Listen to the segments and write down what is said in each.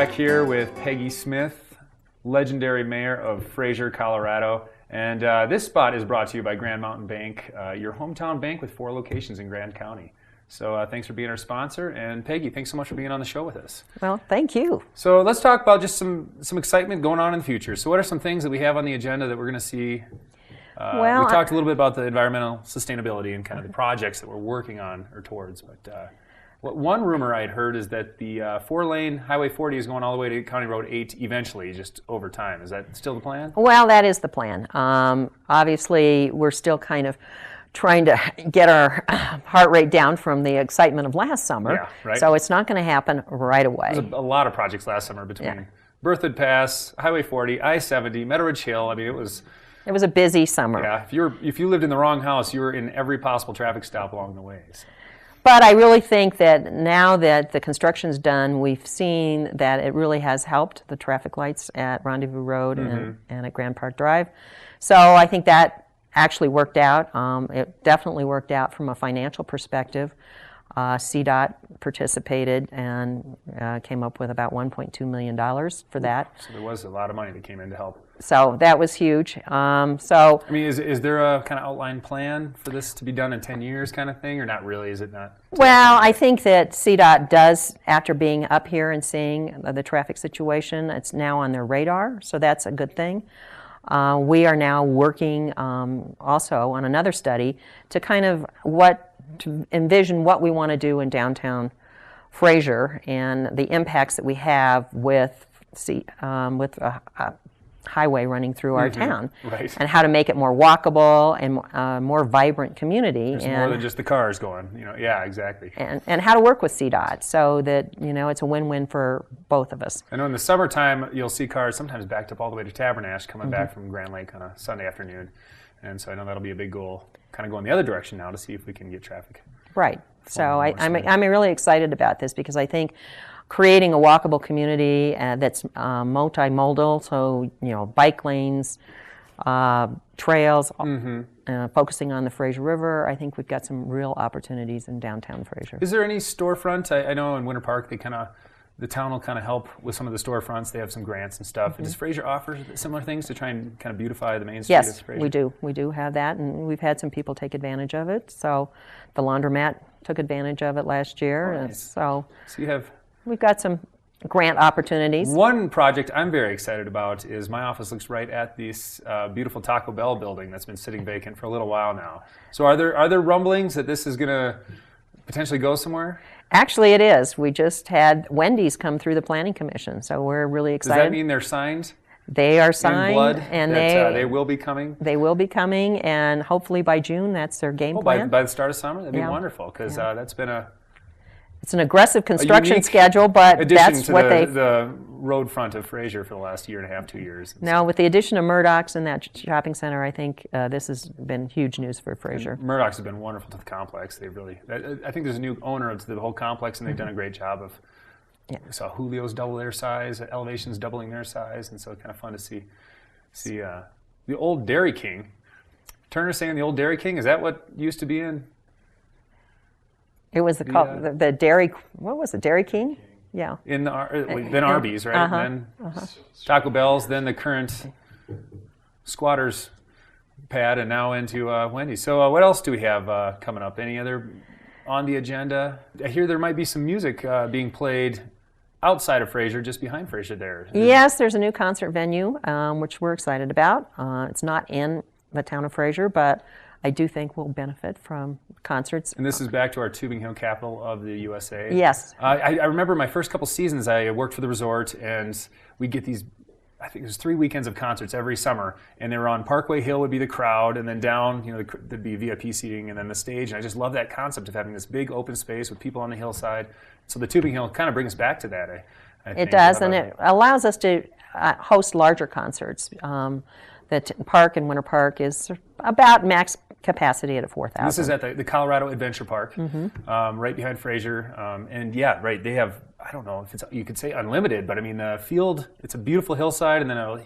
back here with Peggy Smith, legendary mayor of Fraser, Colorado. And this spot is brought to you by Grand Mountain Bank, your hometown bank with 4 locations in Grand County. So thanks for being our sponsor. And Peggy, thanks so much for being on the show with us. Well, thank you. So let's talk about just some excitement going on in the future. So what are some things that we have on the agenda that we're going to see? We talked a little bit about the environmental sustainability and kind of the projects that we're working on or towards. But one rumor I'd heard is that the 4-lane Highway 40 is going all the way to County Road 8 eventually, just over time. Is that still the plan? Well, that is the plan. Obviously, we're still kind of trying to get our heart rate down from the excitement of last summer. Yeah, right. So it's not going to happen right away. There was a lot of projects last summer between Berthoud Pass, Highway 40, I-70, Meadow Ridge Hill. I mean, it was a busy summer. Yeah, if you lived in the wrong house, you were in every possible traffic stop along the way. So. But I really think that now that the construction's done, we've seen that it really has helped the traffic lights at Rendezvous Road and at Grand Park Drive. So I think that actually worked out. It definitely worked out from a financial perspective. CDOT participated and came up with about $1.2 million for that. So there was a lot of money that came in to help. So that was huge. I mean, is there a kind of outline plan for this to be done in 10 years kind of thing, or not really? Is it not? Well, I think that CDOT does, after being up here and seeing the traffic situation, it's now on their radar, so that's a good thing. We are now working also on another study to to envision what we want to do in downtown Fraser and the impacts that we have with a highway running through our town, right. And how to make it more walkable and more vibrant community. There's more than just the cars going, yeah, exactly. And how to work with CDOT so that, it's a win-win for both of us. I know in the summertime, you'll see cars sometimes backed up all the way to Tabernash coming back from Grand Lake on a Sunday afternoon. And so I know that'll be a big goal, kind of going the other direction now to see if we can get traffic. Right. So I'm really excited about this because I think creating a walkable community that's multimodal, so bike lanes, trails, focusing on the Fraser River. I think we've got some real opportunities in downtown Fraser. Is there any storefront? I know in Winter Park the town will kind of help with some of the storefronts. They have some grants and stuff. Does Fraser offer similar things to try and kind of beautify the main street of Fraser? Yes, we do. We do have that, and we've had some people take advantage of it. So the laundromat took advantage of it last year. Oh, nice. So we've got some grant opportunities. One project I'm very excited about is my office looks right at this beautiful Taco Bell building that's been sitting vacant for a little while now. So are there rumblings that this is going to potentially go somewhere? Actually, it is. We just had Wendy's come through the Planning Commission, so we're really excited. Does that mean they're signed? They are signed, in blood, and they will be coming. They will be coming, and hopefully by June, that's their game plan. By the start of summer, that'd be wonderful because that's been it's an aggressive construction schedule, but that's what the road front of Fraser for the last year and a half, 2 years. Now, with the addition of Murdoch's in that shopping center, I think this has been huge news for Fraser. And Murdoch's has been wonderful to the complex. They really, I think there's a new owner to the whole complex, and they've done a great job of. Yeah. We saw Julio's double their size, Elevation's doubling their size, and so it's kind of fun to see the old Dairy King. Turner saying the old Dairy King, is that what used to be in? It was the Dairy. What was it? Dairy King? Yeah. Then Arby's, right? Then Taco Bell's. Then the current Squatters pad, and now into Wendy's. So what else do we have coming up? Any other on the agenda? I hear there might be some music being played outside of Fraser, just behind Fraser there. Yes, there's a new concert venue, which we're excited about. It's not in the town of Fraser, but I do think we'll benefit from concerts. And this is back to our Tubing Hill capital of the USA. Yes. I remember my first couple seasons I worked for the resort, and we'd get these, I think it was 3 weekends of concerts every summer, and they were on Parkway Hill would be the crowd, and then down, there'd be VIP seating, and then the stage, and I just love that concept of having this big open space with people on the hillside. So the Tubing Hill kind of brings back to that, I think. It does, and it allows us to host larger concerts. The park in Winter Park is about max capacity at 4,000. This is at the Colorado Adventure Park, right behind Fraser. And right, they have, I don't know if you could say unlimited, but I mean, the field, it's a beautiful hillside and then a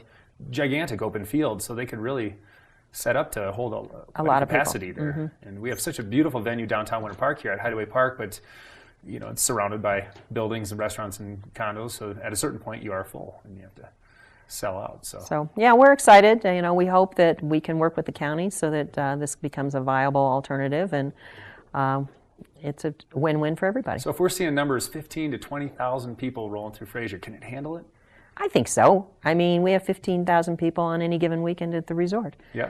gigantic open field, so they could really set up to hold a lot of capacity there. And we have such a beautiful venue downtown Winter Park here at Hideaway Park, but it's surrounded by buildings and restaurants and condos. So at a certain point, you are full, and you have to sell out. So yeah, we're excited. We hope that we can work with the county so that this becomes a viable alternative, and it's a win-win for everybody. So if we're seeing numbers 15 to 20,000 people rolling through Fraser, can it handle it? I think so. We have 15,000 people on any given weekend at the resort. Yeah.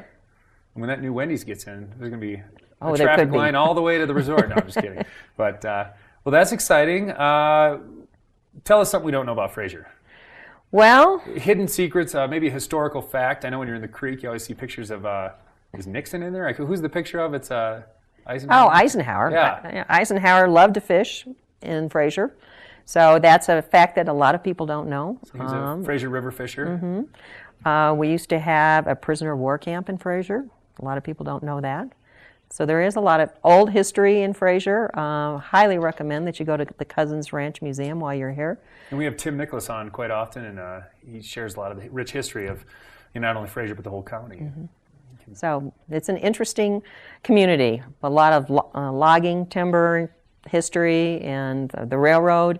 And when that new Wendy's gets in, there's going to be a there traffic could be. line all the way to the resort. No, I'm just kidding. But, well, that's exciting. Tell us something we don't know about Fraser. Well, hidden secrets, maybe a historical fact. I know when you're in the creek, you always see pictures of, is Nixon in there? Like, who's the picture of? It's Eisenhower? Oh, Eisenhower. Yeah. Eisenhower loved to fish in Fraser. So that's a fact that a lot of people don't know. So he's a Fraser River fisher. We used to have a prisoner of war camp in Fraser. A lot of people don't know that. So there is a lot of old history in Fraser. Highly recommend that you go to the Cousins Ranch Museum while you're here. And we have Tim Nicholas on quite often, and he shares a lot of the rich history of not only Fraser but the whole county. So it's an interesting community. A lot of logging, timber history, and the railroad.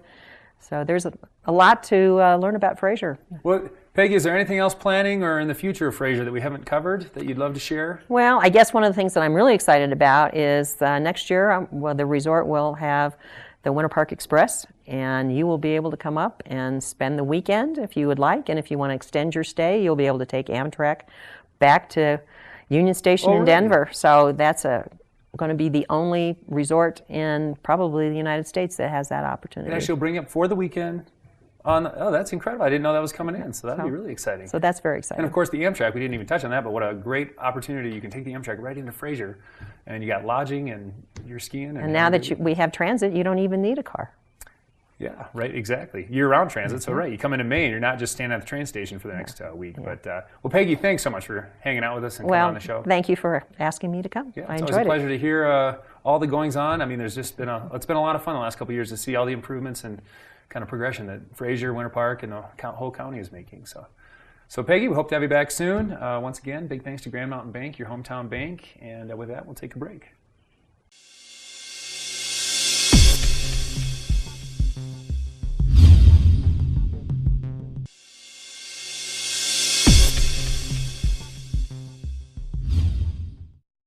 So there's a lot to learn about Fraser. Well, Peggy, is there anything else planning or in the future of Fraser that we haven't covered that you'd love to share? Well, I guess one of the things that I'm really excited about is next year, the resort will have the Winter Park Express, and you will be able to come up and spend the weekend if you would like. And if you want to extend your stay, you'll be able to take Amtrak back to Union Station in Denver. So that's going to be the only resort in probably the United States that has that opportunity. And actually, you'll bring it for the weekend. That's incredible. I didn't know that was coming in, so that'd be really exciting. So that's very exciting. And of course, the Amtrak, we didn't even touch on that, but what a great opportunity. You can take the Amtrak right into Fraser, and you got lodging, and you're skiing. And now that we have transit, you don't even need a car. Yeah, right, exactly. Year-round transit, so right, you come into Maine, you're not just standing at the train station for the next week. Yeah. But, well, Peggy, thanks so much for hanging out with us and coming on the show. Thank you for asking me to come. Yeah, I it's enjoyed always a pleasure to hear all the goings-on. There's just been it's been a lot of fun the last couple of years to see all the improvements and kind of progression that Fraser, Winter Park, and the whole county is making. So Peggy, we hope to have you back soon. Once again, big thanks to Grand Mountain Bank, your hometown bank. And with that, we'll take a break.